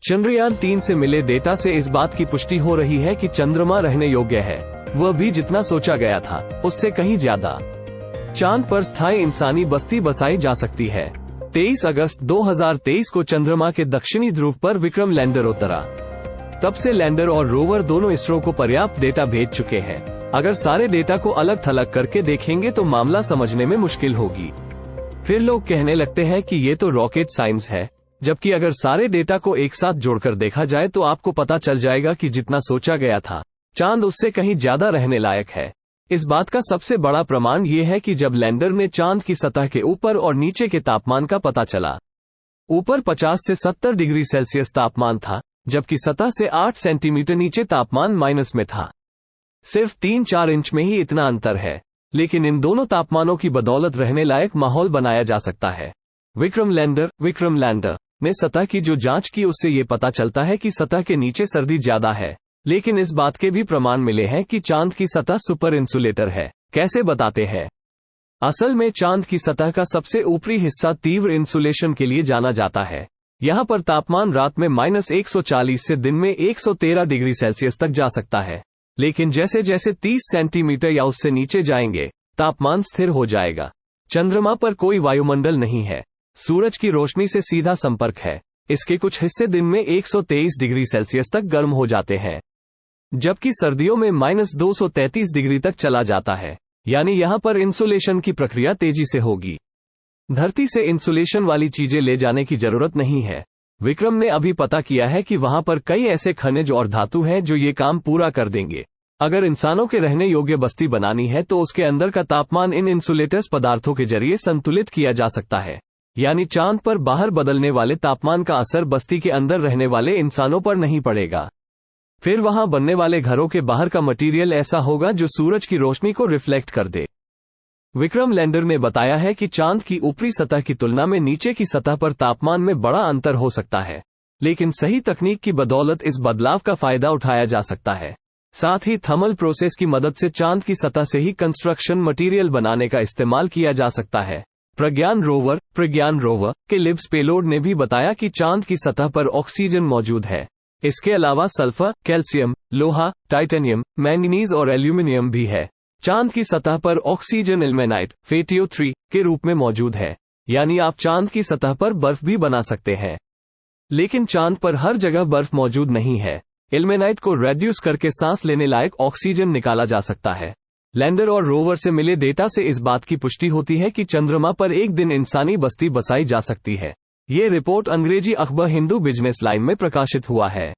चंद्रयान-3 से मिले डेटा से इस बात की पुष्टि हो रही है कि चंद्रमा रहने योग्य है, वह भी जितना सोचा गया था उससे कहीं ज्यादा। चांद पर स्थायी इंसानी बस्ती बसाई जा सकती है। 23 अगस्त 2023 को चंद्रमा के दक्षिणी ध्रुव पर विक्रम लैंडर उतरा। तब से लैंडर और रोवर दोनों इसरो को पर्याप्त डेटा भेज चुके हैं। अगर सारे डेटा को अलग थलग करके देखेंगे तो मामला समझने में मुश्किल होगी। फिर लोग कहने लगते हैं कि ये तो रॉकेट साइंस है, जबकि अगर सारे डेटा को एक साथ जोड़कर देखा जाए तो आपको पता चल जाएगा कि जितना सोचा गया था चांद उससे कहीं ज्यादा रहने लायक है। इस बात का सबसे बड़ा प्रमाण ये है कि जब लैंडर ने चांद की सतह के ऊपर और नीचे के तापमान का पता चला, ऊपर 50 से 70 डिग्री सेल्सियस तापमान था, जबकि सतह से 8 सेंटीमीटर नीचे तापमान माइनस में था। सिर्फ 3-4 इंच में ही इतना अंतर है, लेकिन इन दोनों तापमानों की बदौलत रहने लायक माहौल बनाया जा सकता है। विक्रम लैंडर ने सतह की जो जांच की उससे ये पता चलता है कि सतह के नीचे सर्दी ज्यादा है, लेकिन इस बात के भी प्रमाण मिले हैं कि चांद की सतह सुपर इंसुलेटर है। कैसे बताते हैं? असल में चांद की सतह का सबसे ऊपरी हिस्सा तीव्र इंसुलेशन के लिए जाना जाता है। यहाँ पर तापमान रात में -140 से दिन में 113 डिग्री सेल्सियस तक जा सकता है, लेकिन जैसे जैसे 30 सेंटीमीटर या उससे नीचे जाएंगे तापमान स्थिर हो जाएगा। चंद्रमा पर कोई वायुमंडल नहीं है, सूरज की रोशनी से सीधा संपर्क है। इसके कुछ हिस्से दिन में 123 डिग्री सेल्सियस तक गर्म हो जाते हैं, जबकि सर्दियों में -233 डिग्री तक चला जाता है। यानी यहाँ पर इंसुलेशन की प्रक्रिया तेजी से होगी। धरती से इंसुलेशन वाली चीजें ले जाने की जरूरत नहीं है। विक्रम ने अभी पता किया है कि वहां पर कई ऐसे खनिज और धातु हैं जो ये काम पूरा कर देंगे। अगर इंसानों के रहने योग्य बस्ती बनानी है तो उसके अंदर का तापमान इन इंसुलेटर्स पदार्थों के जरिए संतुलित किया जा सकता है। यानी चांद पर बाहर बदलने वाले तापमान का असर बस्ती के अंदर रहने वाले इंसानों पर नहीं पड़ेगा। फिर वहां बनने वाले घरों के बाहर का मटेरियल ऐसा होगा जो सूरज की रोशनी को रिफ्लेक्ट कर दे। विक्रम लैंडर ने बताया है कि चांद की ऊपरी सतह की तुलना में नीचे की सतह पर तापमान में बड़ा अंतर हो सकता है, लेकिन सही तकनीक की बदौलत इस बदलाव का फायदा उठाया जा सकता है। साथ ही थर्मल प्रोसेस की मदद से चांद की सतह से ही कंस्ट्रक्शन मटेरियल बनाने का इस्तेमाल किया जा सकता है। प्रज्ञान रोवर के लिब्स पेलोड ने भी बताया कि चांद की सतह पर ऑक्सीजन मौजूद है। इसके अलावा सल्फर, कैल्शियम, लोहा, टाइटेनियम, मैंगनीज और एल्यूमिनियम भी है। चांद की सतह पर ऑक्सीजन इल्मेनाइट FeTO3 के रूप में मौजूद है, यानी आप चांद की सतह पर बर्फ भी बना सकते हैं। लेकिन चांद पर हर जगह बर्फ मौजूद नहीं है। इल्मेनाइट को रेड्यूस करके सांस लेने लायक ऑक्सीजन निकाला जा सकता है। लैंडर और रोवर से मिले डेटा से इस बात की पुष्टि होती है कि चंद्रमा पर एक दिन इंसानी बस्ती बसाई जा सकती है। ये रिपोर्ट अंग्रेजी अखबार हिंदू बिजनेस लाइन में प्रकाशित हुआ है।